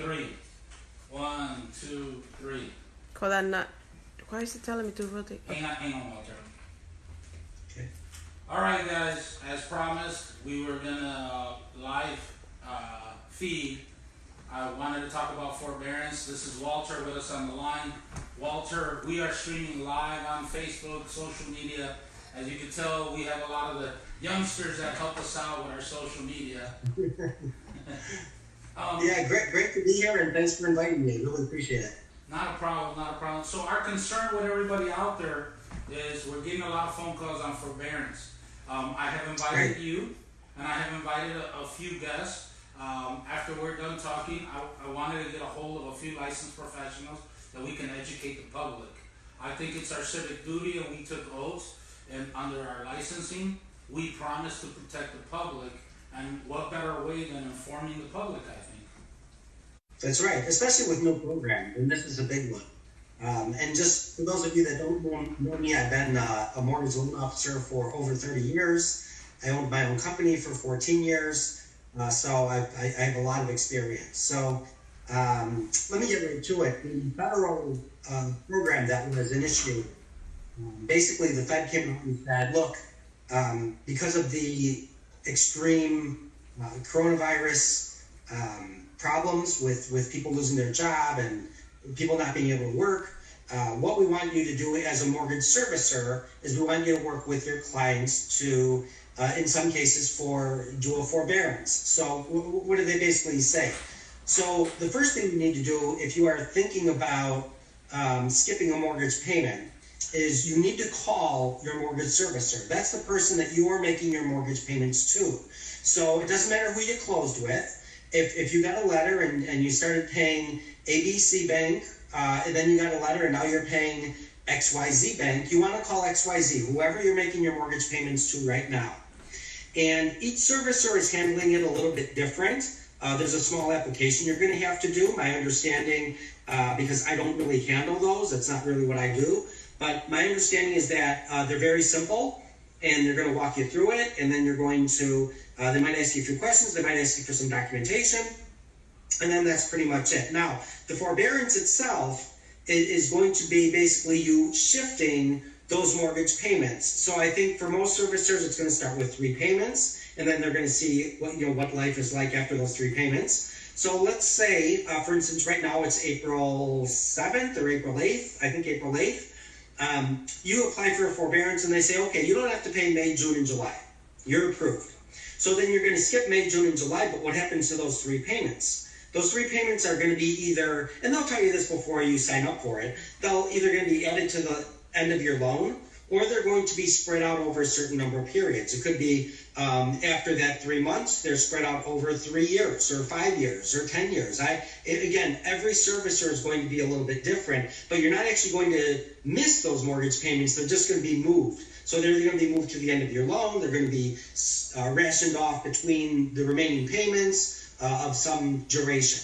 three. 1, 2, 3. Cause I'm not. Why is it telling me to rotate? Hang on, Walter. Okay. All right, guys. As promised, we were gonna live feed. I wanted to talk about forbearance. This is Walter with us on the line. Walter, we are streaming live on Facebook, social media. As you can tell, we have a lot of the youngsters that help us out with our social media. Yeah, great to be here, and thanks for inviting me. Really appreciate it. Not a problem, not a problem. So our concern with everybody out there is we're getting a lot of phone calls on forbearance. I have invited you, and I have invited a few guests. After we're done talking, I wanted to get a hold of a few licensed professionals that we can educate the public. I think it's our civic duty, and we took oaths, and under our licensing, we promised to protect the public, and what better way than informing the public, I think. That's right, especially with no program, and this is a big one. And just for those of you that don't know me, I've been a mortgage loan officer for over 30 years. I owned my own company for 14 years, so I have a lot of experience. So let me get right to it. The federal program that was initiated, basically the Fed came out and said, look, because of the extreme coronavirus problems with people losing their job and people not being able to work, what we want you to do as a mortgage servicer is we want you to work with your clients to, in some cases, do a forbearance. So what do they basically say? So the first thing you need to do if you are thinking about skipping a mortgage payment is you need to call your mortgage servicer. That's the person that you are making your mortgage payments to. So it doesn't matter who you closed with. If you got a letter and you started paying ABC Bank, and then you got a letter and now you're paying XYZ Bank, you want to call XYZ, whoever you're making your mortgage payments to right now. And each servicer is handling it a little bit different. There's a small application you're going to have to do, my understanding, because I don't really handle those. That's not really what I do. But my understanding is that they're very simple, and they're going to walk you through it, and then you're going to, they might ask you a few questions, they might ask you for some documentation, and then that's pretty much it. Now, the forbearance itself is going to be basically you shifting those mortgage payments. So I think for most servicers, it's going to start with 3 payments, and then they're going to see what life is like after those 3 payments. So let's say, for instance, right now it's April 7th or April 8th, I think April 8th. You apply for a forbearance and they say, okay, you don't have to pay May, June, and July. You're approved. So then you're going to skip May, June, and July, but what happens to those 3 payments? Those 3 payments are going to be either, and they'll tell you this before you sign up for it, they'll either going to be added to the end of your loan, or they're going to be spread out over a certain number of periods. It could be after that 3 months, they're spread out over 3 years or 5 years or 10 years. Again, every servicer is going to be a little bit different, but you're not actually going to miss those mortgage payments. They're just going to be moved. So they're going to be moved to the end of your loan. They're going to be rationed off between the remaining payments of some duration.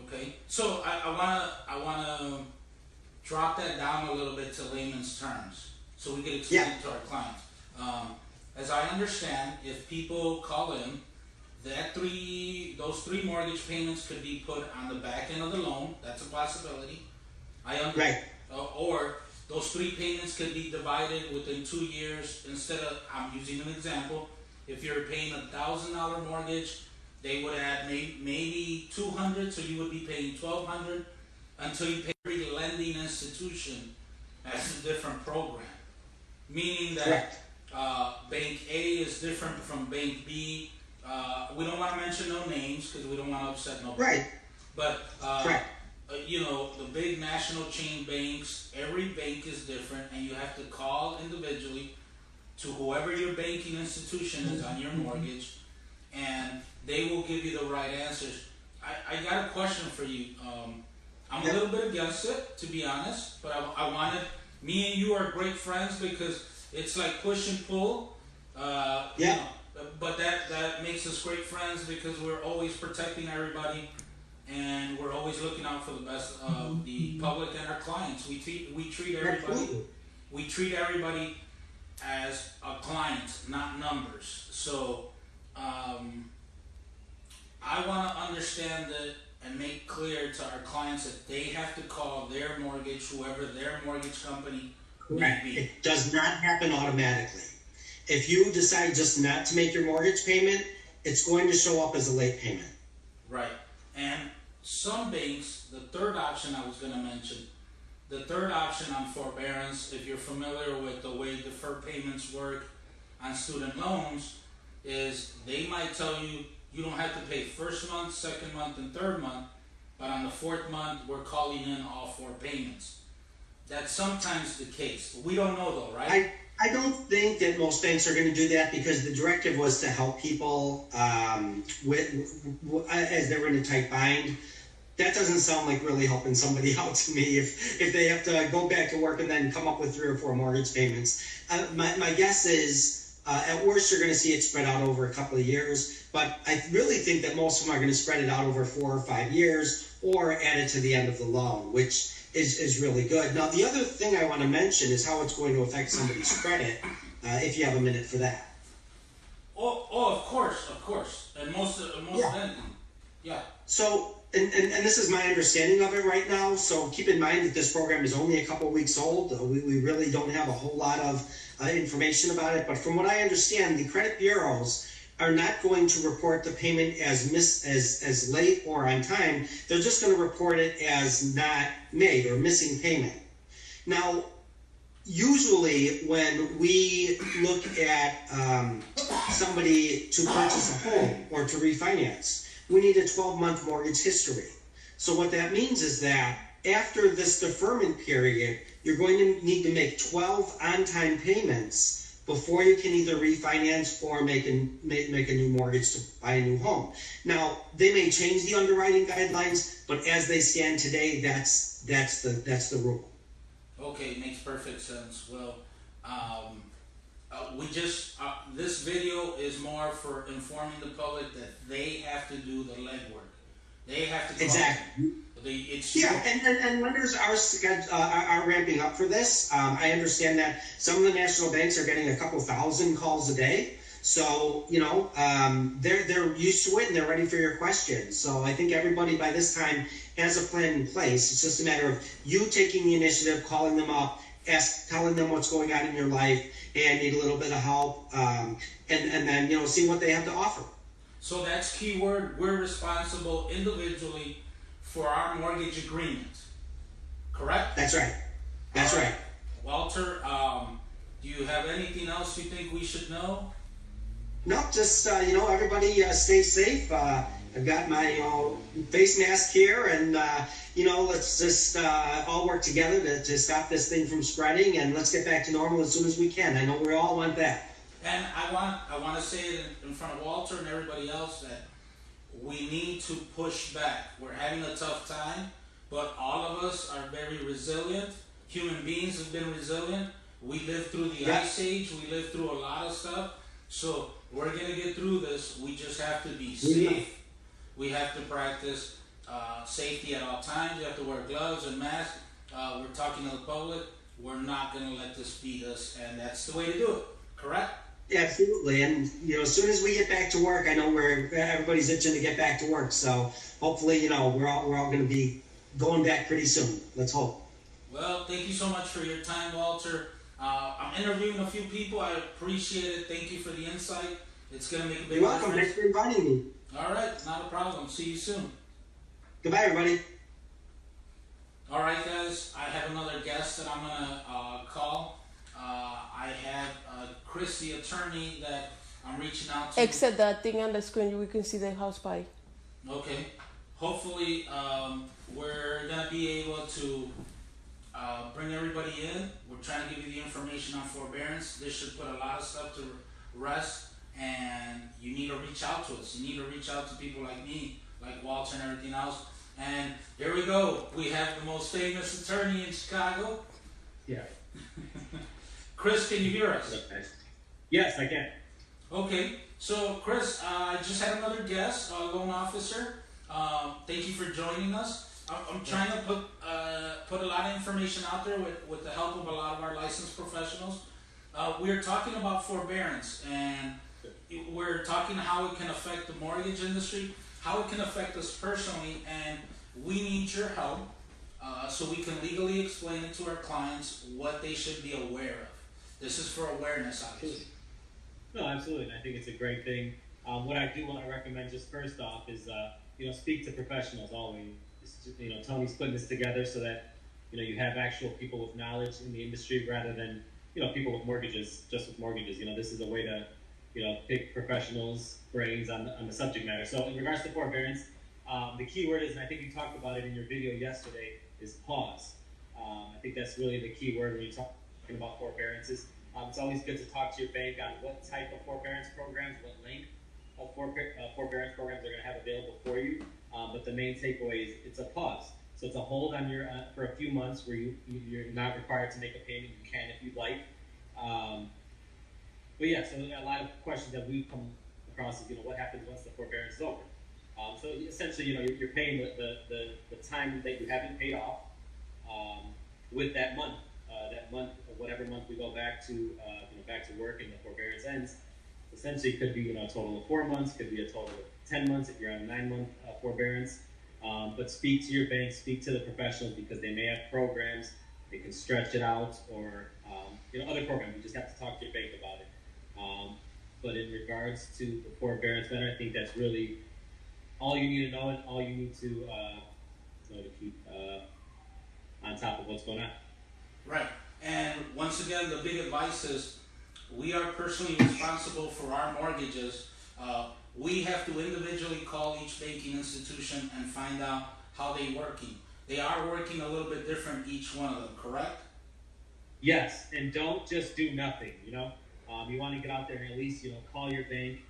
Okay, so I wanna drop that down a little bit to layman's terms, so we can explain it to our clients. As I understand, if people call in, those 3 mortgage payments could be put on the back end of the loan. That's a possibility. Right. Or those 3 payments could be divided within 2 years. Instead of, I'm using an example, if you're paying $1,000 mortgage, they would add maybe $200, so you would be paying $1,200 until you pay. Every lending institution has a different program, meaning that Bank A is different from Bank B. We don't want to mention no names because we don't want to upset nobody. Right. But the big national chain banks, every bank is different, and you have to call individually to whoever your banking institution is on your mortgage, and they will give you the right answers. I got a question for you. I'm a little bit against it, to be honest, but I wanted, me and you are great friends because it's like push and pull. But that makes us great friends because we're always protecting everybody, and we're always looking out for the best of the public and our clients. We treat everybody as a client, not numbers. So I want to understand that and make clear to our clients that they have to call their mortgage, whoever their mortgage company may be. It does not happen automatically. If you decide just not to make your mortgage payment, it's going to show up as a late payment. Right. And some banks, the third option I was going to mention, the third option on forbearance, if you're familiar with the way deferred payments work on student loans, is they might tell you you don't have to pay first month, second month, and third month, but on the fourth month, we're calling in all 4 payments. That's sometimes the case. We don't know though, right? I don't think that most banks are going to do that because the directive was to help people as they were in a tight bind. That doesn't sound like really helping somebody out to me if they have to go back to work and then come up with 3 or 4 mortgage payments. My guess is at worst you're going to see it spread out over a couple of years, but I really think that most of them are going to spread it out over 4 or 5 years or add it to the end of the loan, which is really good. Now, the other thing I want to mention is how it's going to affect somebody's credit, if you have a minute for that. Oh, of course. And most anything. Yeah. So, and this is my understanding of it right now, so keep in mind that this program is only a couple weeks old. We really don't have a whole lot of information about it, but from what I understand, the credit bureaus are not going to report the payment as late or on time. They're just going to report it as not made or missing payment. Now, usually when we look at somebody to purchase a home or to refinance, we need a 12-month mortgage history. So what that means is that after this deferment period, you're going to need to make 12 on-time payments before you can either refinance or make a new mortgage to buy a new home. Now, they may change the underwriting guidelines, but as they stand today, that's the rule. Okay, makes perfect sense. Well, this video is more for informing the public that they have to do the legwork. They have to call. Exactly. And lenders are ramping up for this. I understand that some of the national banks are getting a couple thousand calls a day. So, they're used to it and they're ready for your questions. So I think everybody by this time has a plan in place. It's just a matter of you taking the initiative, calling them up, telling them what's going on in your life and need a little bit of help, and then, see what they have to offer. So that's keyword. We're responsible individually for our mortgage agreement, correct? That's right. That's right. Walter, do you have anything else you think we should know? No, just, everybody stay safe. I've got my face mask here, and, let's just all work together to stop this thing from spreading, and let's get back to normal as soon as we can. I know we all want that. And I want to say it in front of Walter and everybody else that we need to push back. We're having a tough time, but all of us are very resilient. Human beings have been resilient. We lived through the Ice Age. We lived through a lot of stuff. So we're going to get through this. We just have to be safe. We have to practice safety at all times. You have to wear gloves and masks. We're talking to the public. We're not going to let this beat us, and that's the way to do it. Correct? Absolutely, and as soon as we get back to work, I know everybody's itching to get back to work. So hopefully, we're all going to be going back pretty soon. Let's hope. Well, thank you so much for your time, Walter. I'm interviewing a few people. I appreciate it. Thank you for the insight. It's going to make a big difference. You're welcome. Thanks for inviting me. All right, not a problem. See you soon. Goodbye, everybody. All right, guys. I have another guest that I'm going to call. I have Chris, the attorney, that I'm reaching out to. Except that thing on the screen, we can see the house party. Okay. Hopefully, we're going to be able to bring everybody in. We're trying to give you the information on forbearance. This should put a lot of stuff to rest, and you need to reach out to us. You need to reach out to people like me, like Walter and everything else. And here we go. We have the most famous attorney in Chicago. Yeah. Chris, can you hear us? Yes, I can. Okay, so Chris, I just had another guest, loan officer. Thank you for joining us. I'm trying to put a lot of information out there with the help of a lot of our licensed professionals. We're talking about forbearance, and we're talking how it can affect the mortgage industry. how it can affect us personally, and we need your help so we can legally explain it to our clients what they should be aware of. This is for awareness, obviously. No, absolutely, and I think it's a great thing. What I do want to recommend, just first off, is speak to professionals always. Tony's putting this together so that you have actual people with knowledge in the industry rather than people with mortgages, just with mortgages. This is a way to pick professionals' brains on the subject matter. So in regards to forbearance, the key word is, and I think you talked about it in your video yesterday, is pause. I think that's really the key word when you're talking about forbearances. It's always good to talk to your bank on what type of forbearance programs, what length of forbearance programs they're going to have available for you. But the main takeaway is it's a pause. So it's a hold on your for a few months where you're not required to make a payment. You can if you'd like. But yeah, so a lot of questions that we've come across is what happens once the forbearance is over. So essentially, you're paying the time that you haven't paid off with that month. That month, or whatever month we go back to work and the forbearance ends. Essentially, it could be a total of 4 months, could be a total of 10 months if you're on a 9-month forbearance. But speak to your bank, speak to the professionals, because they may have programs, they can stretch it out, or other programs. You just have to talk to your bank about it. But in regards to the forbearance matter, I think that's really all you need to know and all you need to keep on top of what's going on. Right. And once again, the big advice is we are personally responsible for our mortgages. We have to individually call each banking institution and find out how they're working. They are working a little bit different, each one of them, correct? Yes, and don't just do nothing, you want to get out there and at least, call your bank.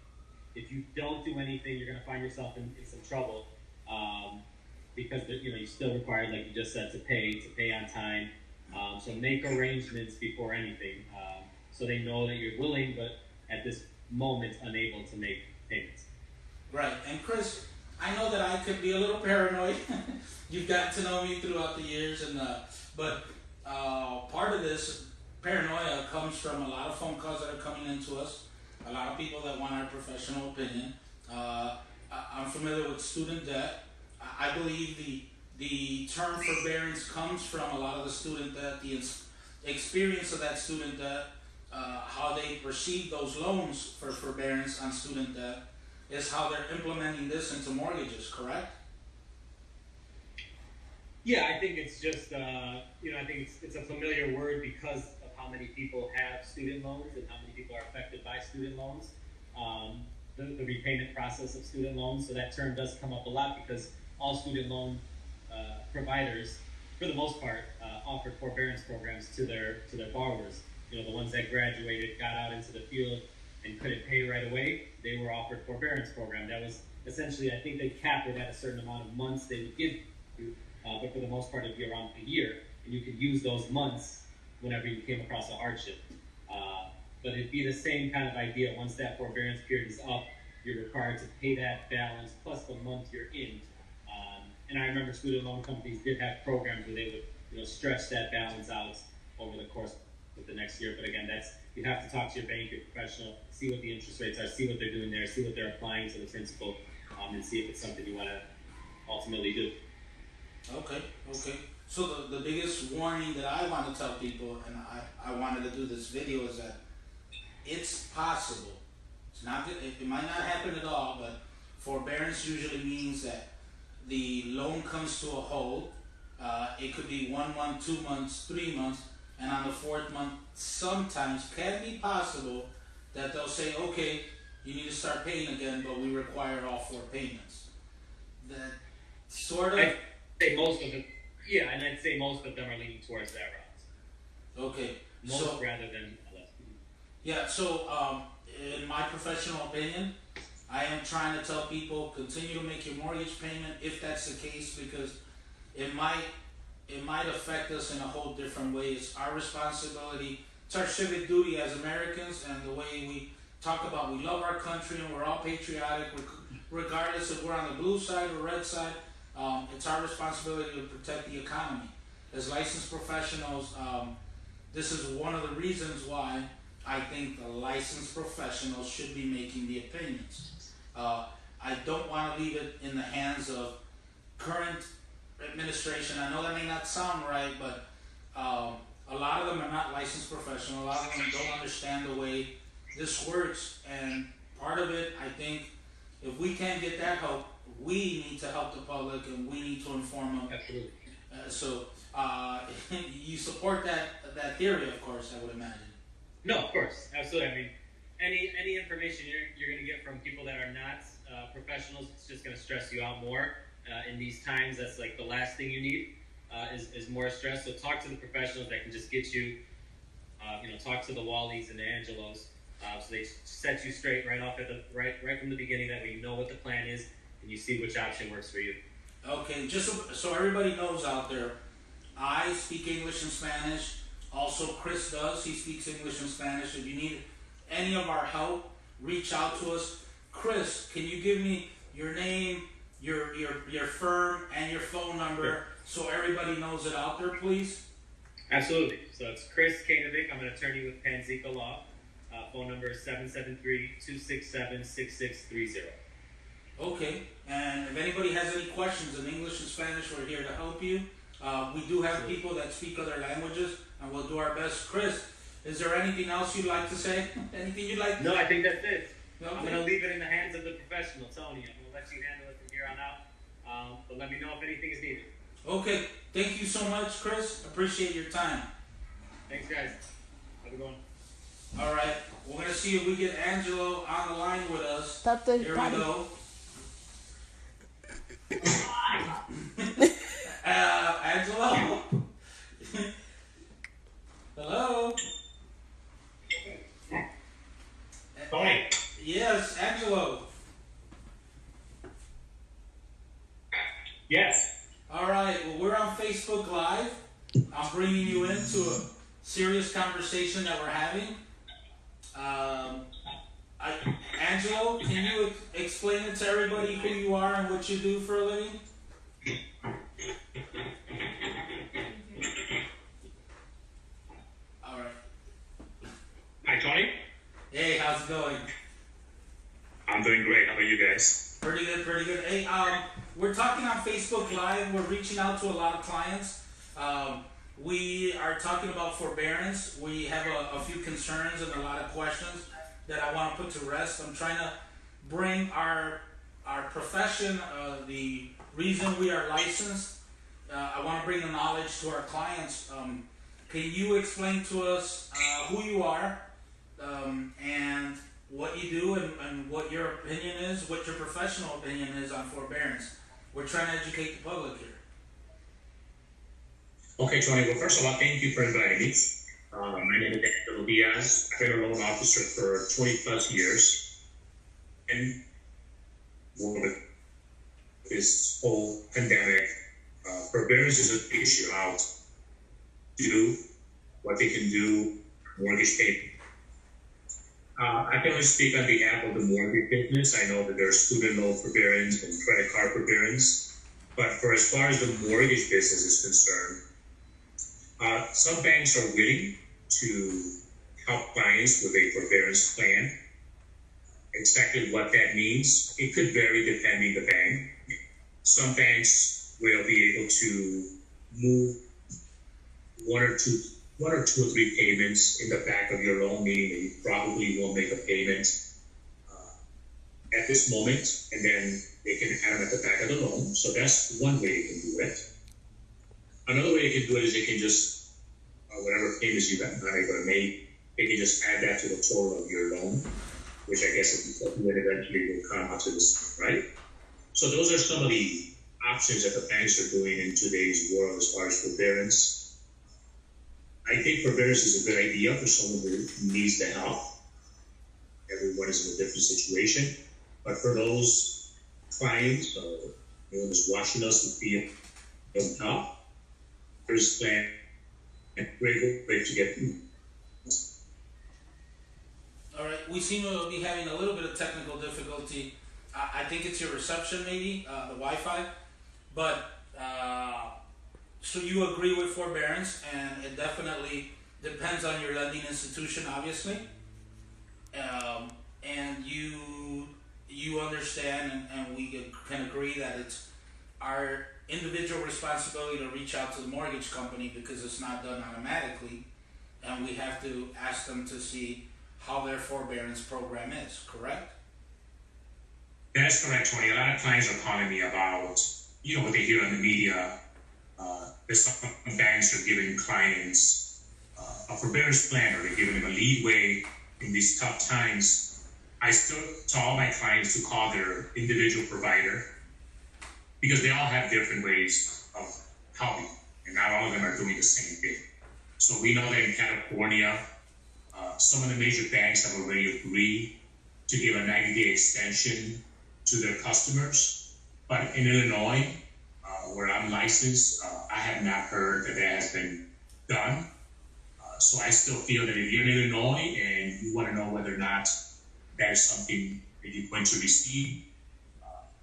If you don't do anything, you're going to find yourself in some trouble because, you're still required, like you just said, to pay on time. So make arrangements before anything so they know that you're willing, but at this moment, unable to make payments. Right. And Chris, I know that I could be a little paranoid. You've gotten to know me throughout the years, but part of this paranoia comes from a lot of phone calls that are coming into us, a lot of people that want our professional opinion. I'm familiar with student debt. I believe the term forbearance comes from a lot of the student debt, the experience of that student debt, how they perceive those loans for forbearance on student debt is how they're implementing this into mortgages, correct? Yeah, I think it's just, I think it's a familiar word because of how many people have student loans and how many people are affected by student loans. The repayment process of student loans, so that term does come up a lot because all student loan providers, for the most part, offer forbearance programs to their borrowers. The ones that graduated, got out into the field, and couldn't pay right away, they were offered forbearance program. That was essentially, I think they capped it at a certain amount of months they would give you, but for the most part it'd be around a year, and you could use those months whenever you came across a hardship. But it'd be the same kind of idea. Once that forbearance period is up, you're required to pay that balance plus the month you're in. And I remember student loan companies did have programs where they would stretch that balance out over the course of the next year. But again, you have to talk to your bank, your professional, see what the interest rates are, see what they're doing there, see what they're applying to the principal, and see if it's something you want to ultimately do. Okay. So the biggest warning that I want to tell people, and I wanted to do this video, is that it's possible. It's not. It might not happen at all, but forbearance usually means that the loan comes to a hold. It could be 1 month, 2 months, 3 months, and on the 4th month, sometimes can be possible that they'll say, okay, you need to start paying again, but we require all 4 payments. That sort of. I'd say most of them, yeah, and I'd say most of them are leaning towards that route. Okay. Most rather than less. Yeah. So, in my professional opinion, I am trying to tell people continue to make your mortgage payment if that's the case, because it might affect us in a whole different way. It's our responsibility. It's our civic duty as Americans, and the way we talk about we love our country and we're all patriotic, regardless if we're on the blue side or red side. It's our responsibility to protect the economy. As licensed professionals, this is one of the reasons why I think the licensed professionals should be making the opinions. I don't want to leave it in the hands of current administration. I know that may not sound right, but a lot of them are not licensed professionals. A lot of them don't understand the way this works, and part of it, I think, if we can't get that help, we need to help the public, and we need to inform them. Absolutely. So you support that theory, of course, I would imagine. No, of course, absolutely. I mean, any information you're going to get from people that are not professionals, it's just going to stress you out more. In these times, that's like the last thing you need is more stress. So talk to the professionals that can just get you. Talk to the Wallies and the Angelos, so they set you straight right off at the right from the beginning. That way you know what the plan is and you see which option works for you. Okay, just so everybody knows out there, I speak English and Spanish. Also, Chris does. He speaks English and Spanish. If you need any of our help, reach out to us. Chris, can you give me your name, your firm, and your phone number so everybody knows it out there, please? Absolutely. So it's Chris Kanovic. I'm an attorney with Panzica Law. Phone number is 773-267-6630. Okay, and if anybody has any questions in English and Spanish, we're here to help you. We do have people that speak other languages, and we'll do our best. Chris, is there anything else you'd like to say? Anything you'd like to say? No, I think that's it. Okay. I'm going to leave it in the hands of the professional, Tony. I'm going to let you handle it from here on out. But let me know if anything is needed. Okay, thank you so much, Chris. Appreciate your time. Thanks, guys. Have a good one. All right, we're going to see if we get Angelo on the line with us. Stop the Here we party. go. Angelo? Hello? Tony. Yes, Angelo. Yes. All right, well, we're on Facebook Live. I'm bringing you into a serious conversation that we're having. Angelo, can you explain it to everybody who you are and what you do for a living? All right. Hi, Tony. Hey, how's it going? I'm doing great. How about you guys? Pretty good, pretty good. Hey, we're talking on Facebook Live. We're reaching out to a lot of clients. We are talking about forbearance. We have a few concerns and a lot of questions that I want to put to rest. I'm trying to bring our profession, the reason we are licensed. I want to bring the knowledge to our clients. Can you explain to us who you are and what you do and what your opinion is, what your professional opinion is on forbearance? We're trying to educate the public here. Okay, Tony. Well, first of all, thank you for inviting me. My name is Angelo Diaz. I've been a loan officer for 20 plus years. And with this whole pandemic, forbearance is an issue out to do what they can do, mortgage payment. I can only speak on behalf of the mortgage business. I know that there's student loan forbearance and credit card forbearance, but for as far as the mortgage business is concerned, some banks are willing to help clients with a forbearance plan. Exactly what that means, it could vary depending the bank. Some banks will be able to move one or two or three payments in the back of your loan, meaning that you probably won't make a payment at this moment, and then they can add them at the back of the loan. So that's one way you can do it. Another way you can do it is they can just, whatever payments you're not able to make, they can just add that to the total of your loan, which I guess if you calculate eventually will come out to this, right? So those are some of the options that the banks are doing in today's world as far as forbearance. I think forbearance is a good idea for someone who needs the help. Everyone is in a different situation. But for those clients, anyone who's watching us who feel help, there's a plan and great way to get through. All right, we seem to be having a little bit of technical difficulty. I think it's your reception, maybe, the Wi-Fi. But, so you agree with forbearance, and it definitely depends on your lending institution, obviously. And you you understand and we can agree that it's our individual responsibility to reach out to the mortgage company because it's not done automatically, and we have to ask them to see how their forbearance program is, correct? That's correct, Tony. A lot of clients are calling me about, what they hear on the media. There's some banks are giving clients a forbearance plan, or they're giving them a leadway in these tough times. I still tell all my clients to call their individual provider because they all have different ways of helping, and not all of them are doing the same thing. So we know that in California, some of the major banks have already agreed to give a 90-day extension to their customers. But in Illinois, where I'm licensed, I have not heard that has been done. So I still feel that if you're in Illinois and you want to know whether or not that is something that you're going to receive,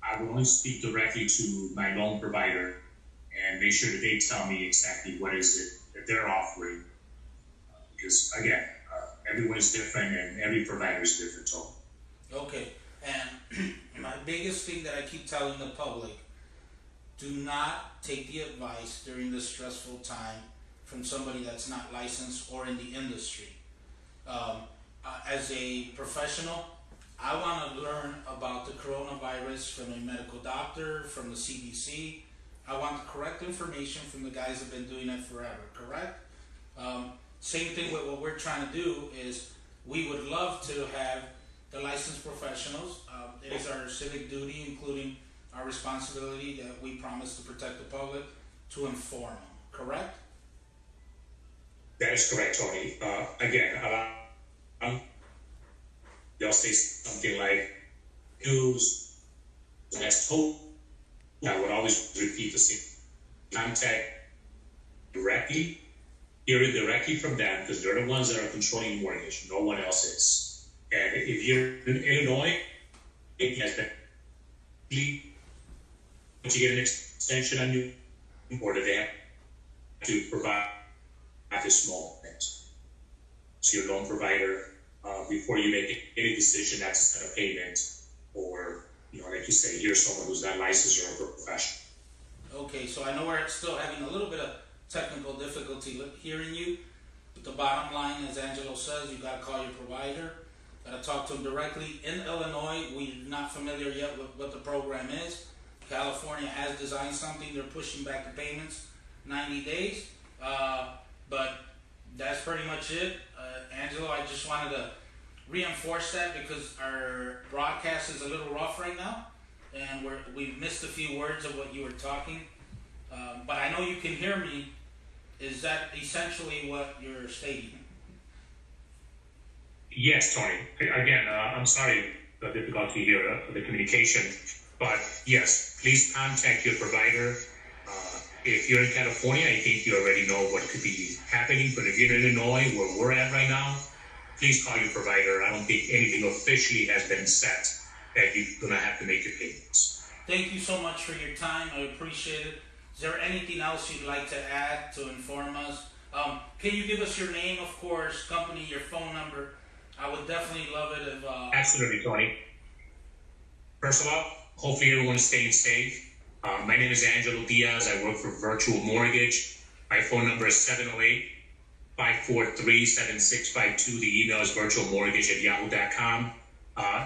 I would only speak directly to my loan provider and make sure that they tell me exactly what is it that they're offering. Because again, everyone is different and every provider is different, too. Okay, and my biggest thing that I keep telling the public, do not take the advice during this stressful time from somebody that's not licensed or in the industry. As a professional, I want to learn about the coronavirus from a medical doctor, from the CDC. I want the correct information from the guys that have been doing it forever, correct? Same thing with what we're trying to do is we would love to have the licensed professionals. It is our civic duty, including our responsibility that we promise to protect the public, to inform them, correct? That is correct, Tony. Again, they'll say something like, news, that's told. I would always repeat the same. Contact directly, hear it directly from them, because they're the ones that are controlling the mortgage. No one else is. And if you're in Illinois, it has been to get an extension on you, or do they have to provide a small things to your loan provider before you make any decision not to send a payment, or like you say, here's someone who's not licensed or a professional. Okay, so I know we're still having a little bit of technical difficulty hearing you, but the bottom line, as Angelo says, you got to call your provider. Got to talk to them directly. In Illinois, we're not familiar yet with what the program is. California has designed something. They're pushing back the payments 90 days. But that's pretty much it. Angelo, I just wanted to reinforce that because our broadcast is a little rough right now. And we've missed a few words of what you were talking. But I know you can hear me. Is that essentially what you're stating? Yes, Tony. Again, I'm sorry the difficulty here for the communication, but yes, please contact your provider. If you're in California, I think you already know what could be happening, but if you're in Illinois, where we're at right now, please call your provider. I don't think anything officially has been set that you're going to have to make your payments. Thank you so much for your time. I appreciate it. Is there anything else you'd like to add to inform us? Can you give us your name, of course, company, your phone number? I would definitely love it if... Absolutely, Tony. First of all, hopefully everyone's staying safe. My name is Angelo Diaz. I work for Virtual Mortgage. My phone number is 708-543-7652. The email is virtualmortgage@yahoo.com.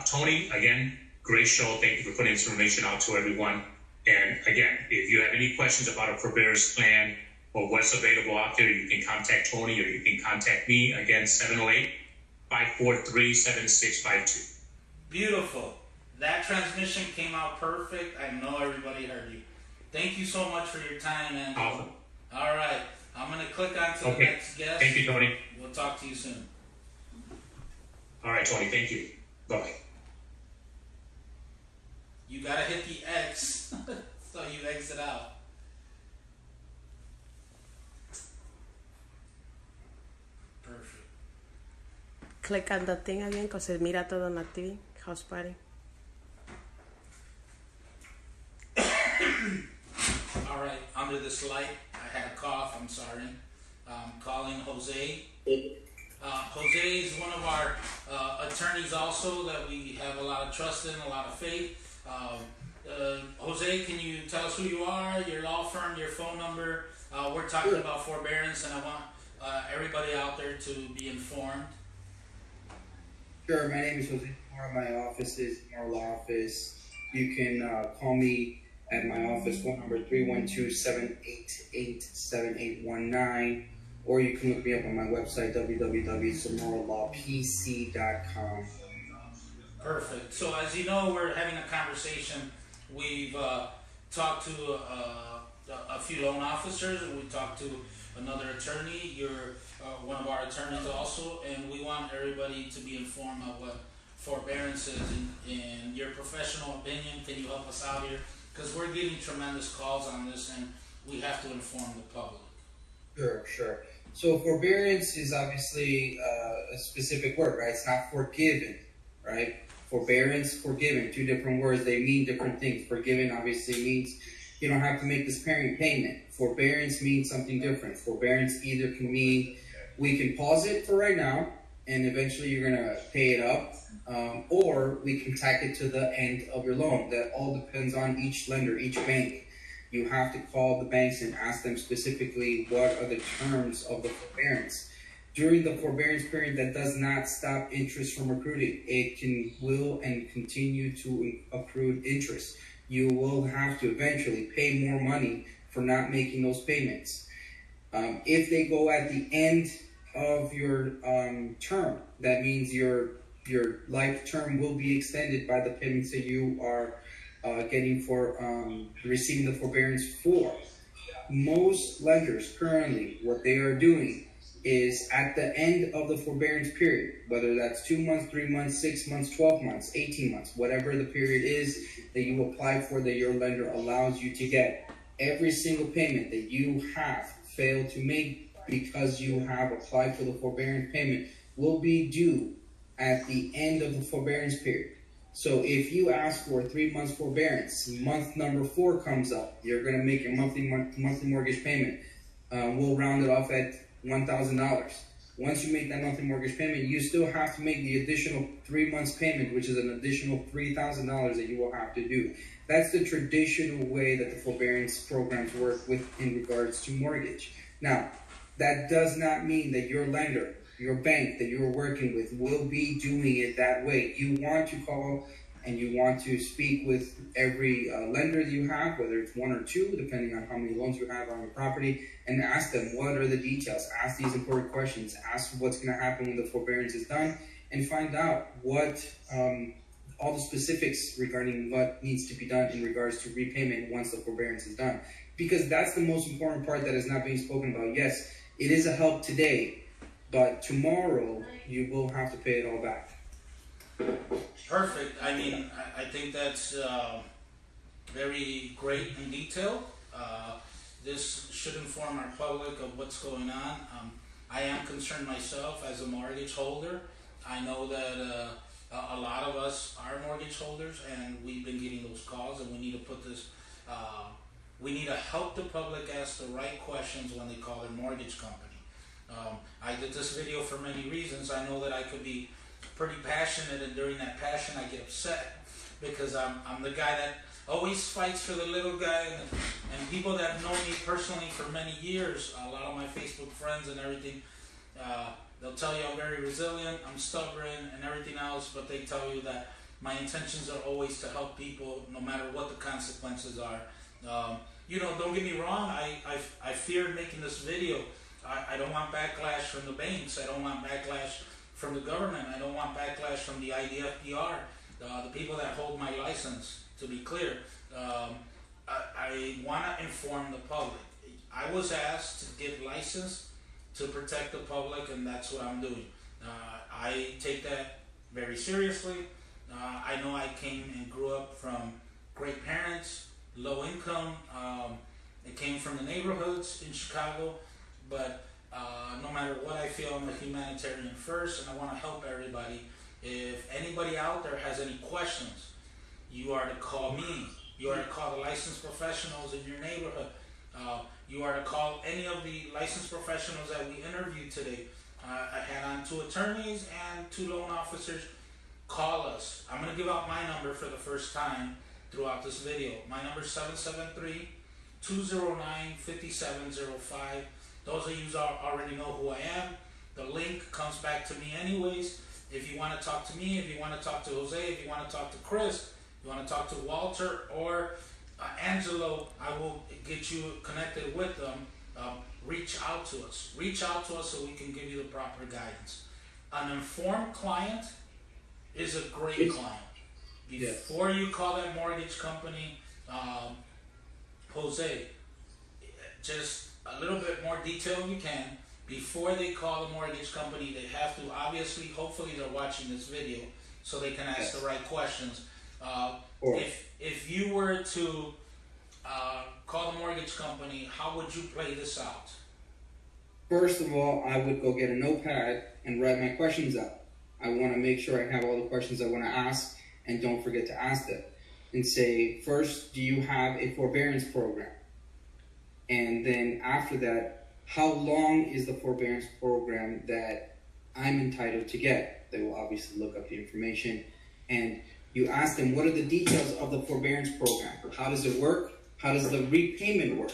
Tony, again, great show. Thank you for putting this information out to everyone. And again, if you have any questions about a forbearance plan or what's available out there, you can contact Tony or you can contact me. Again, 708-543-7652. Beautiful. That transmission came out perfect. I know everybody heard you. Thank you so much for your time, man. Awesome. All right. I'm going to click on to the next guest. Thank you, Tony. We'll talk to you soon. All right, Tony. Thank you. Bye-bye. You got to hit the X so you exit out. Perfect. Click on the thing again because se mira todo en la TV. House party. All right, under this light, I had a cough. I'm sorry. Calling Jose. Jose is one of our attorneys also that we have a lot of trust in, a lot of faith. Jose, can you tell us who you are, your law firm, your phone number? We're talking about forbearance, and I want everybody out there to be informed. Sure, my name is Jose. My office is our law office. You can call me at my office phone number 312-788-7819, or you can look me up on my website www.samoralawpc.com. Perfect. So as you know, we're having a conversation. We've talked to a few loan officers, and we talked to another attorney. You're one of our attorneys also, and we want everybody to be informed of what forbearance is. In your professional opinion, can you help us out here? Because we're getting tremendous calls on this, and we have to inform the public. Sure. So forbearance is obviously a specific word, right? It's not forgiven, right? Forbearance, forgiven, two different words. They mean different things. Forgiven obviously means you don't have to make this payment. Forbearance means something different. Forbearance either can mean we can pause it for right now, and eventually you're going to pay it up, or we can tack it to the end of your loan. That all depends on each lender, each bank. You have to call the banks and ask them specifically what are the terms of the forbearance. During the forbearance period, that does not stop interest from accruing. It will and continue to accrue interest. You will have to eventually pay more money for not making those payments. If they go at the end of your term, that means your life term will be extended by the payments that you are getting for receiving the forbearance for. Most lenders currently, what they are doing is at the end of the forbearance period, whether that's 2 months, 3 months, 6 months, 12 months, 18 months, whatever the period is that you apply for that your lender allows you to get, every single payment that you have failed to make because you have applied for the forbearance payment will be due at the end of the forbearance period. So if you ask for 3 months forbearance, month number 4 comes up, you're going to make your monthly mortgage payment. We'll round it off at $1,000. Once you make that monthly mortgage payment, you still have to make the additional 3 months payment, which is an additional $3,000 that you will have to do. That's the traditional way that the forbearance programs work in regards to mortgage. Now, that does not mean that your lender, your bank that you're working with will be doing it that way. You want to call and you want to speak with every lender that you have, whether it's 1 or 2, depending on how many loans you have on your property, and ask them what are the details. Ask these important questions. Ask what's going to happen when the forbearance is done, and find out what all the specifics regarding what needs to be done in regards to repayment once the forbearance is done. Because that's the most important part that is not being spoken about. Yes, it is a help today, but tomorrow you will have to pay it all back. Perfect. I mean, I think that's very great and detailed. This should inform our public of what's going on. I am concerned myself as a mortgage holder. I know that a lot of us are mortgage holders, and we've been getting those calls, and we need to put this, we need to help the public ask the right questions when they call their mortgage company. I did this video for many reasons. I know that I could be pretty passionate, and during that passion I get upset because I'm the guy that always fights for the little guy, and people that know me personally for many years, a lot of my Facebook friends and everything, they'll tell you I'm very resilient, I'm stubborn and everything else, but they tell you that my intentions are always to help people no matter what the consequences are. You know, don't get me wrong, I feared making this video. I don't want backlash from the banks, I don't want backlash from the government, I don't want backlash from the IDFPR, the people that hold my license, to be clear. I want to inform the public. I was asked to get licensed to protect the public, and that's what I'm doing. I take that very seriously. I know I came and grew up from great parents, low income. I came from the neighborhoods in Chicago, but no matter what I feel, I'm a humanitarian first, and I want to help everybody. If anybody out there has any questions, you are to call me. You are to call the licensed professionals in your neighborhood. You are to call any of the licensed professionals that we interviewed today. I had on 2 attorneys and 2 loan officers. Call us. I'm going to give out my number for the first time throughout this video. My number is 773-209-5705. Those of you who already know who I am, the link comes back to me anyways. If you want to talk to me, if you want to talk to Jose, if you want to talk to Chris, if you want to talk to Walter or Angelo, I will get you connected with them. Reach out to us. Reach out to us so we can give you the proper guidance. An informed client is a great client. Before you call that mortgage company, Jose, just a little bit more detail if you can. Before they call the mortgage company, they have to, obviously, hopefully they're watching this video so they can ask the right questions. If you were to call the mortgage company, how would you play this out? First of all, I would go get a notepad and write my questions out. I want to make sure I have all the questions I want to ask, and don't forget to ask them. And say, first, do you have a forbearance program? And then after that, how long is the forbearance program that I'm entitled to get? They will obviously look up the information. And you ask them, what are the details of the forbearance program? How does it work? How does the repayment work?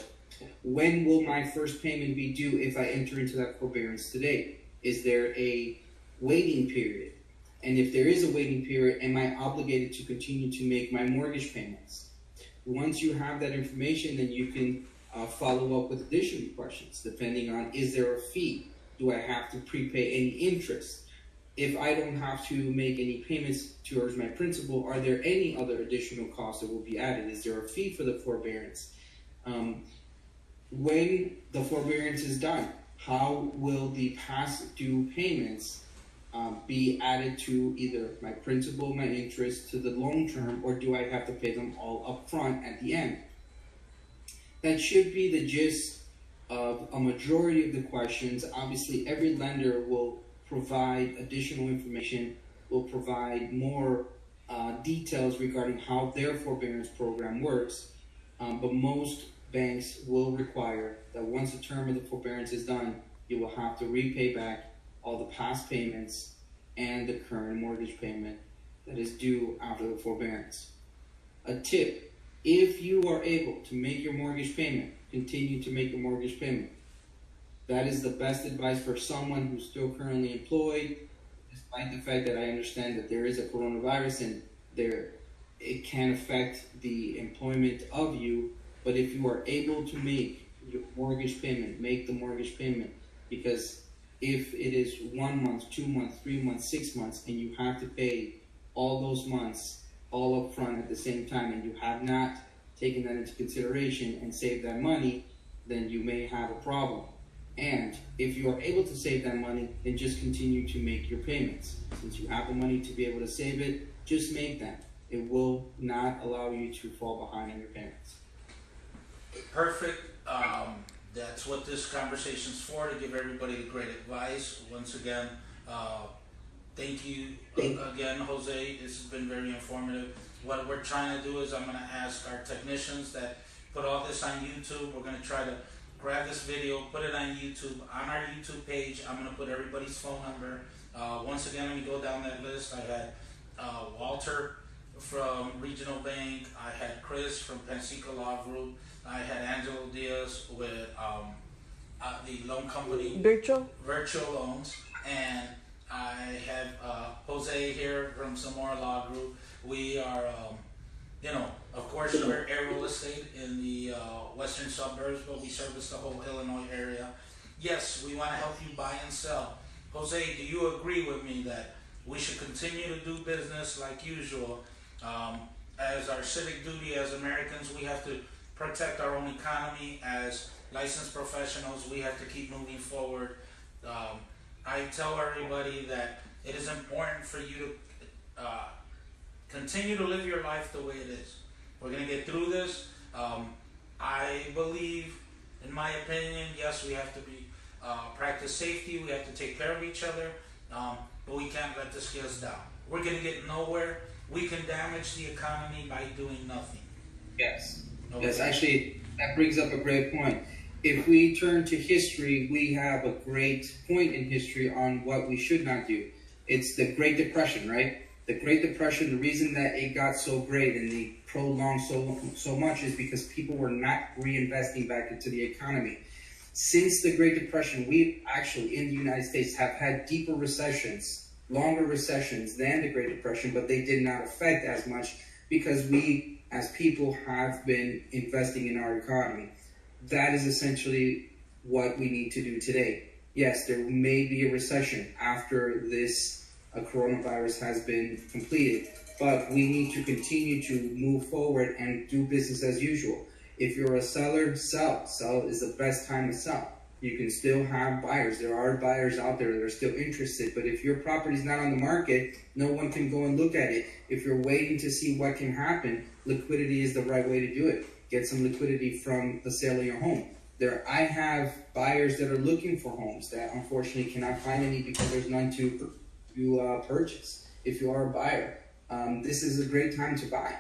When will my first payment be due if I enter into that forbearance today? Is there a waiting period? And if there is a waiting period, am I obligated to continue to make my mortgage payments? Once you have that information, then you can follow up with additional questions, depending on, is there a fee? Do I have to prepay any interest? If I don't have to make any payments towards my principal, are there any other additional costs that will be added? Is there a fee for the forbearance? When the forbearance is done, how will the past due payments be added to either my principal, my interest, to the loan term, or do I have to pay them all up front at the end? That should be the gist of a majority of the questions. Obviously, every lender will provide additional information, will provide more details regarding how their forbearance program works, but most banks will require that once the term of the forbearance is done, you will have to repay back all the past payments and the current mortgage payment that is due after the forbearance. A tip: if you are able to make your mortgage payment, continue to make your mortgage payment. That is the best advice for someone who's still currently employed, despite the fact that I understand that there is a coronavirus and it can affect the employment of you. But if you are able to make your mortgage payment, make the mortgage payment, because if it is 1 month, 2 months, 3 months, 6 months, and you have to pay all those months all up front at the same time, and you have not taken that into consideration and saved that money, then you may have a problem. And if you are able to save that money, then just continue to make your payments. Since you have the money to be able to save it, just make them. It will not allow you to fall behind on your payments. Perfect. That's what this conversation is for, to give everybody the great advice. Once again, thank you again, Jose. This has been very informative. What we're trying to do is I'm going to ask our technicians that put all this on YouTube. We're going to try to grab this video, put it on YouTube. On our YouTube page, I'm going to put everybody's phone number. Once again, let me go down that list. I had Walter from Regional Bank. I had Chris from Pensica Law Group. I had Angelo Diaz with the loan company Virtual Loans, and I have Jose here from Zamora Law Group. We are, of course, we're air real estate in the western suburbs, but we service the whole Illinois area. Yes, we want to help you buy and sell. Jose, do you agree with me that we should continue to do business like usual? As our civic duty as Americans, we have to protect our own economy. As licensed professionals, we have to keep moving forward. I tell everybody that it is important for you to continue to live your life the way it is. We're going to get through this. I believe, in my opinion, yes, we have to be practice safety. We have to take care of each other, but we can't let this get us down. We're going to get nowhere. We can damage the economy by doing nothing. Yes. Okay. Yes, actually, that brings up a great point. if we turn to history, we have a great point in history on what we should not do. It's the Great Depression, right? The Great Depression, the reason that it got so great and they prolonged so much is because people were not reinvesting back into the economy. Since the Great Depression, we actually, in the United States, have had deeper recessions, longer recessions than the Great Depression, but they did not affect as much because we, as people, have been investing in our economy. That is essentially what we need to do today. Yes, there may be a recession after this coronavirus has been completed, but we need to continue to move forward and do business as usual. If you're a seller, sell. Sell is the best time to sell. You can still have buyers. There are buyers out there that are still interested, but if your property's not on the market, no one can go and look at it. If you're waiting to see what can happen, liquidity is the right way to do it. Get some liquidity from the sale of your home. I have buyers that are looking for homes that unfortunately cannot find any because there's none to purchase. If you are a buyer, this is a great time to buy.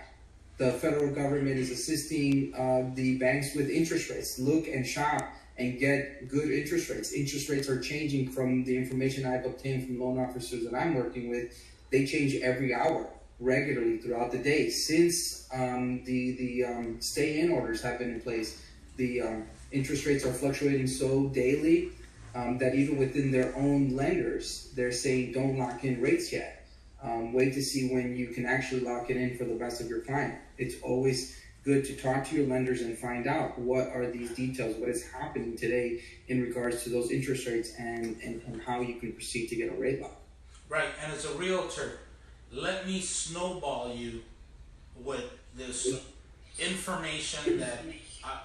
The federal government is assisting the banks with interest rates. Look and shop and get good interest rates. Interest rates are changing from the information I've obtained from loan officers that I'm working with. They change every hour, regularly throughout the day. Since the stay-in orders have been in place, the interest rates are fluctuating so daily that even within their own lenders, they're saying don't lock in rates yet. Wait to see when you can actually lock it in for the rest of your client. It's always good to talk to your lenders and find out what are these details, what is happening today in regards to those interest rates and how you can proceed to get a rate lock. Right, and as a realtor, let me snowball you with this information that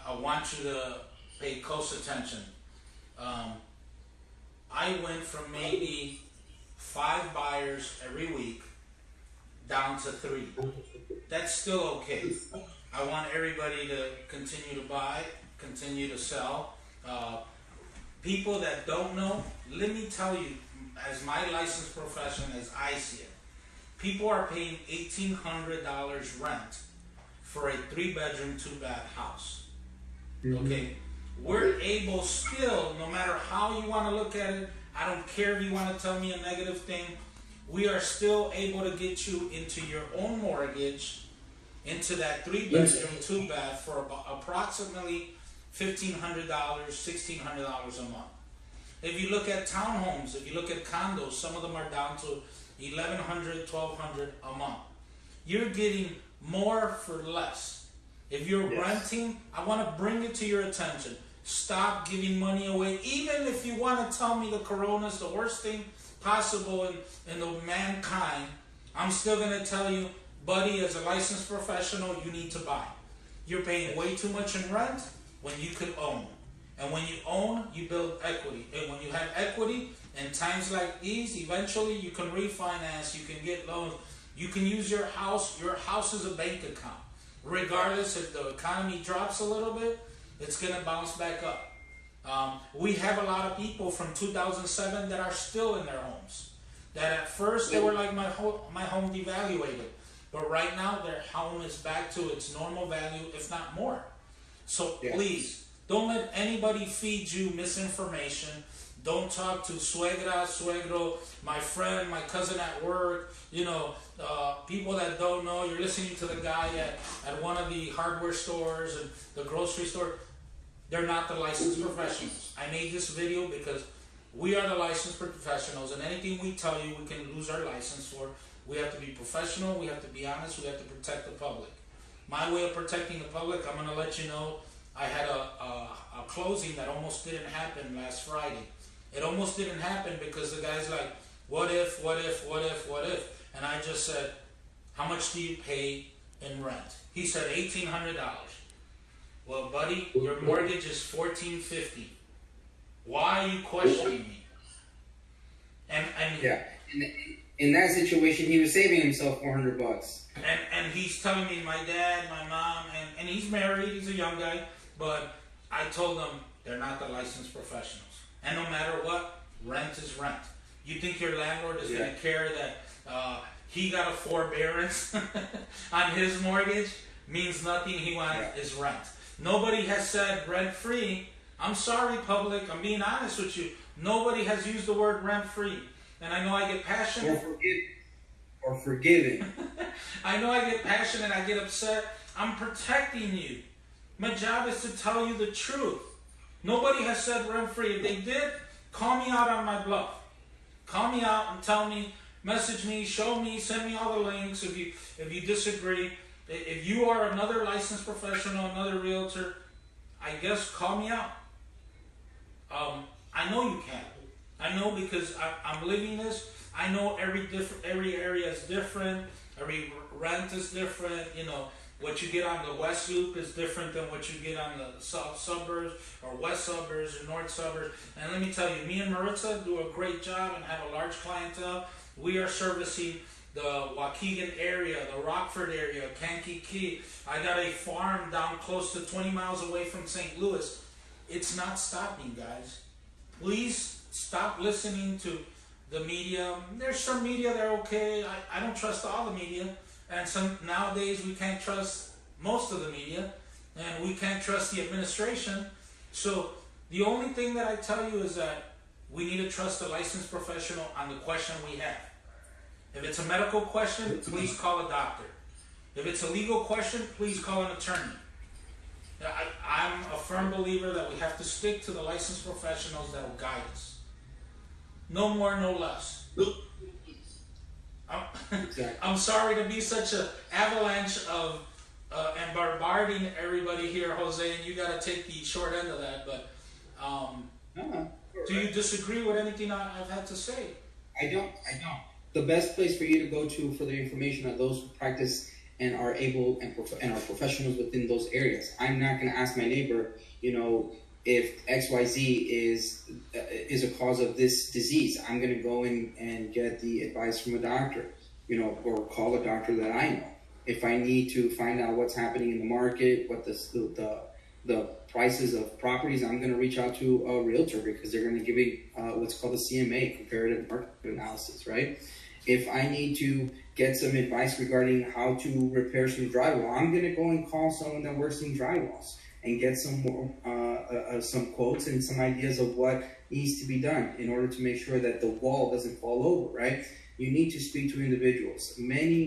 I want you to pay close attention. I went from maybe 5 buyers every week down to 3. That's still okay. I want everybody to continue to buy, continue to sell. People that don't know, let me tell you, as my licensed profession as I see it, people are paying $1,800 rent for a 3-bedroom, 2-bath house. Okay? We're able still, no matter how you want to look at it, I don't care if you want to tell me a negative thing, we are still able to get you into your own mortgage, into that 3-bedroom, 2-bath for about approximately $1,500, $1,600 a month. If you look at townhomes, if you look at condos, some of them are down to $1,100, $1,200 a month. You're getting more for less. If you're renting, I want to bring it to your attention. Stop giving money away. Even if you want to tell me the corona is the worst thing possible in the mankind, I'm still going to tell you, buddy, as a licensed professional, you need to buy. You're paying way too much in rent when you could own. And when you own, you build equity. And when you have equity, in times like these, eventually you can refinance, you can get loans, you can use your house. Your house is a bank account. Regardless if the economy drops a little bit, it's going to bounce back up. We have a lot of people from 2007 that are still in their homes. That at first they were like, my home devaluated. But right now their home is back to its normal value, if not more. So please, don't let anybody feed you misinformation. Don't talk to suegra, suegro, my friend, my cousin at work, people that don't know. You're listening to the guy at one of the hardware stores and the grocery store. They're not the licensed professionals. I made this video because we are the licensed professionals, and anything we tell you we can lose our license for. We have to be professional, we have to be honest, we have to protect the public. My way of protecting the public, I'm going to let you know, I had a closing that almost didn't happen last Friday. It almost didn't happen because the guy's like, what if? And I just said, how much do you pay in rent? He said $1,800. Well, buddy, your mortgage is $1,450. Why are you questioning me? And in that situation, he was saving himself $400. And he's telling me my dad, my mom, and he's married, he's a young guy, but I told him they're not the licensed professionals. And no matter what, rent is rent. You think your landlord is going to care that he got a forbearance on his mortgage? Means nothing. He wants is rent. Nobody has said rent-free I'm sorry, public. I'm being honest with you. Nobody has used the word rent-free. And I know I get passionate. Or forgiven. I know I get passionate. I get upset. I'm protecting you. My job is to tell you the truth. Nobody has said rent-free. If they did, call me out on my bluff. Call me out and tell me, message me, show me, send me all the links if you disagree. If you are another licensed professional, another realtor, I guess call me out. I know you can. I know because I'm living this. I know every area is different. Every rent is different. You know, what you get on the West Loop is different than what you get on the South Suburbs or West Suburbs or North Suburbs. And let me tell you, me and Maritza do a great job and have a large clientele. We are servicing the Waukegan area, the Rockford area, Kankakee. I got a farm down close to 20 miles away from St. Louis. It's not stopping, guys. Please stop listening to the media. There's some media that are okay. I don't trust all the media. And nowadays we can't trust most of the media. And we can't trust the administration. So the only thing that I tell you is that we need to trust a licensed professional on the question we have. If it's a medical question, please call a doctor. If it's a legal question, please call an attorney. I'm a firm believer that we have to stick to the licensed professionals that will guide us. No more, no less. I'm sorry to be such an avalanche of and bombarding everybody here, Jose, and you got to take the short end of that. But do you disagree with anything I've had to say? I don't. The best place for you to go to for the information are those who practice and are able and are professionals within those areas. I'm not going to ask my neighbor, if XYZ is a cause of this disease. I'm going to go in and get the advice from a doctor, or call a doctor that I know. If I need to find out what's happening in the market, what the prices of properties, I'm going to reach out to a realtor because they're going to give me what's called a CMA, comparative market analysis, right? If I need to get some advice regarding how to repair some drywall, I'm going to go and call someone that works in drywalls and get some quotes and some ideas of what needs to be done in order to make sure that the wall doesn't fall over, right? You need to speak to individuals. Many,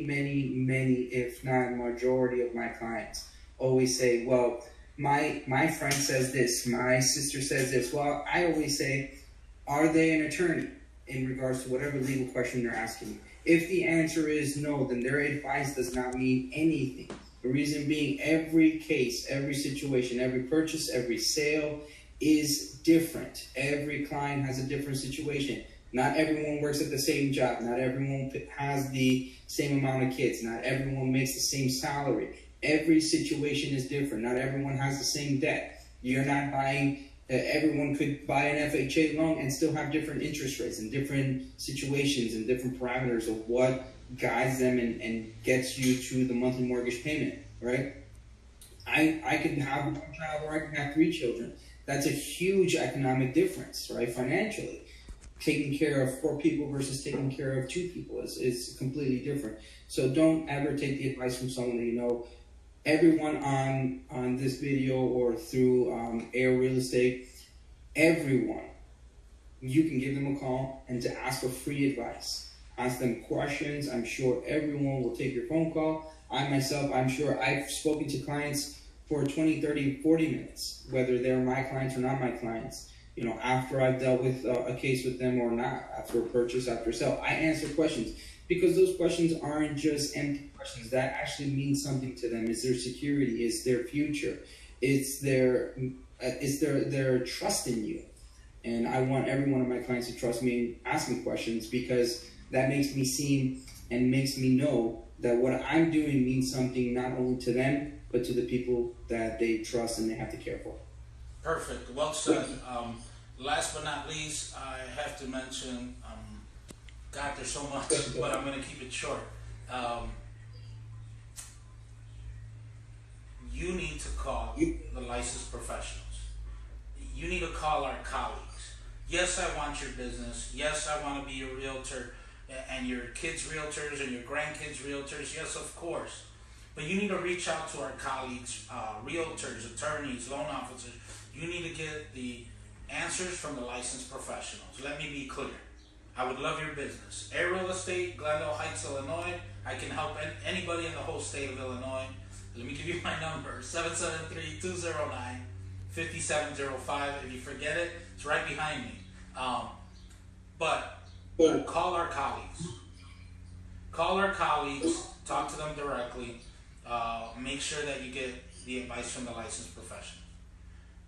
if not majority of my clients always say, well, my friend says this, my sister says this. Well, I always say, are they an attorney in regards to whatever legal question they're asking me? If the answer is no, then their advice does not mean anything. The reason being, every case, every situation, every purchase, every sale is different. Every client has a different situation. Not everyone works at the same job. Not everyone has the same amount of kids. Not everyone makes the same salary. Every situation is different. Not everyone has the same debt. You're not buying, everyone could buy an FHA loan and still have different interest rates and different situations and different parameters of what guides them and gets you to the monthly mortgage payment, right? I could have one child or I can have 3 children. That's a huge economic difference, right? Financially. Taking care of 4 people versus taking care of 2 people is completely different. So don't ever take the advice from someone that you know. Everyone on this video or through Air Real Estate, everyone, you can give them a call and to ask for free advice. Ask them questions. I'm sure everyone will take your phone call. I myself, I'm sure I've spoken to clients for 20, 30, 40 minutes, whether they're my clients or not my clients. After I've dealt with a case with them or not, after a purchase, after a sale, I answer questions because those questions aren't just empty questions. That actually means something to them. It's their security. It's their future. It's their trust in you. And I want every one of my clients to trust me and ask me questions because that makes me seem and makes me know that what I'm doing means something not only to them, but to the people that they trust and they have to care for. Perfect. Well said. Last but not least, I have to mention, God, there's so much, but I'm going to keep it short. You need to call the licensed professionals. You need to call our colleagues. Yes, I want your business. Yes, I want to be your realtor and your kids' realtors and your grandkids' realtors. Yes, of course. But you need to reach out to our colleagues, realtors, attorneys, loan officers. You need to get the answers from the licensed professionals. Let me be clear. I would love your business. Air Real Estate, Glendale Heights, Illinois. I can help anybody in the whole state of Illinois. Let me give you my number, 773-209-5705. If you forget it, it's right behind me. But call our colleagues. Call our colleagues, talk to them directly. Make sure that you get the advice from the licensed professional.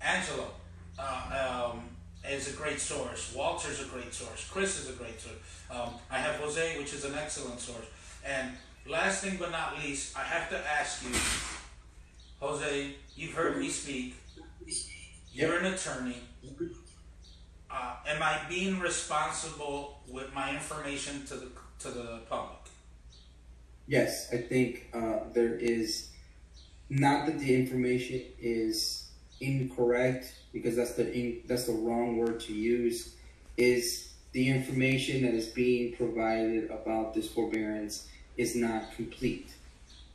Angelo is a great source. Walter's a great source. Chris is a great source. I have Jose, which is an excellent source. And last thing but not least, I have to ask you, Jose, you've heard me speak. You're an attorney. Am I being responsible with my information to the public? Yes, I think there is, not that the information is incorrect, because that's the wrong word to use, is the information that is being provided about this forbearance is not complete.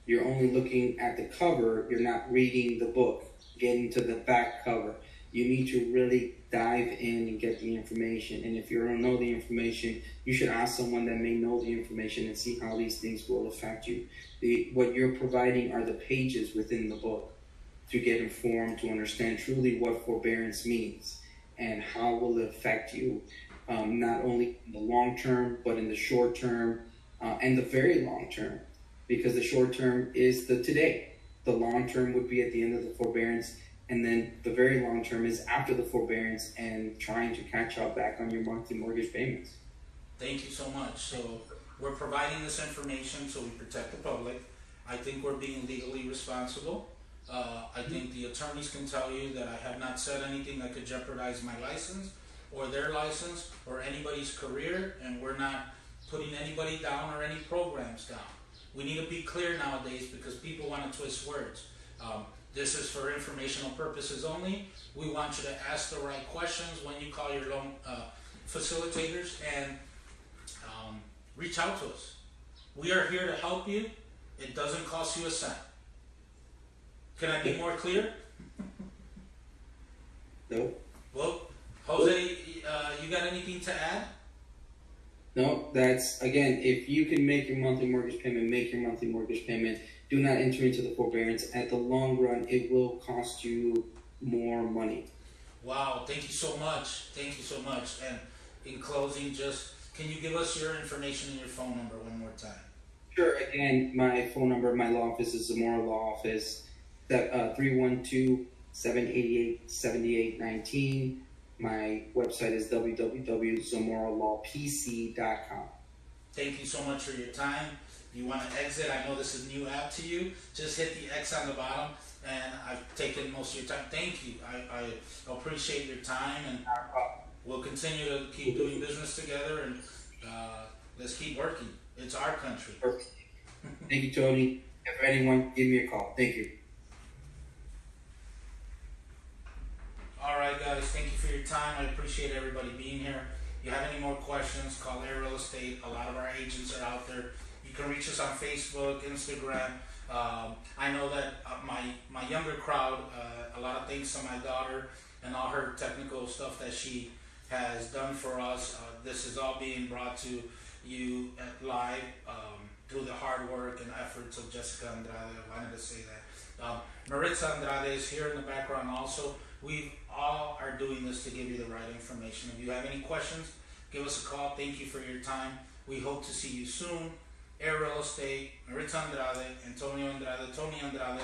You're only looking at the cover, you're not reading the book, getting to the back cover. You need to really dive in and get the information. And if you don't know the information, you should ask someone that may know the information and see how these things will affect you. What you're providing are the pages within the book to get informed, to understand truly what forbearance means and how will it affect you, not only in the long term, but in the short term and the very long term. Because the short term is the today. The long term would be at the end of the forbearance, and then the very long term is after the forbearance and trying to catch up back on your monthly mortgage payments. Thank you so much. So we're providing this information so we protect the public. I think we're being legally responsible. I think the attorneys can tell you that I have not said anything that could jeopardize my license or their license or anybody's career, and we're not putting anybody down or any programs down. We need to be clear nowadays because people want to twist words. This is for informational purposes only. We want you to ask the right questions when you call your loan facilitators, and reach out to us. We are here to help you. It doesn't cost you a cent. Can I be more clear? No. Well, Jose, you got anything to add? No, that's, again, if you can make your monthly mortgage payment, make your monthly mortgage payment. Do not enter into the forbearance. At the long run, it will cost you more money. Wow, thank you so much. Thank you so much. And in closing, just can you give us your information and your phone number one more time? Sure. Again, my phone number, my law office is Zamora Law Office, 312-788-7819. My website is www.zamoralawpc.com. Thank you so much for your time. If you want to exit, I know this is a new app to you. Just hit the X on the bottom, and I've taken most of your time. Thank you. I appreciate your time, and we'll continue to keep doing business together, and let's keep working. It's our country. Thank you, Tony. If anyone, give me a call. Thank you. All right, guys. Thank you for your time. I appreciate everybody being here. If you have any more questions, call Air Real Estate. A lot of our agents are out there. You can reach us on Facebook, Instagram. I know that my younger crowd, a lot of thanks to my daughter and all her technical stuff that she has done for us. This is all being brought to you live through the hard work and efforts of Jessica Andrade. I wanted to say that. Maritza Andrade is here in the background also. We all are doing this to give you the right information. If you have any questions, give us a call. Thank you for your time. We hope to see you soon. Air Real Estate, Maritza Andrade, Tony Andrade,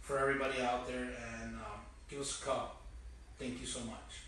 for everybody out there, and give us a call. Thank you so much.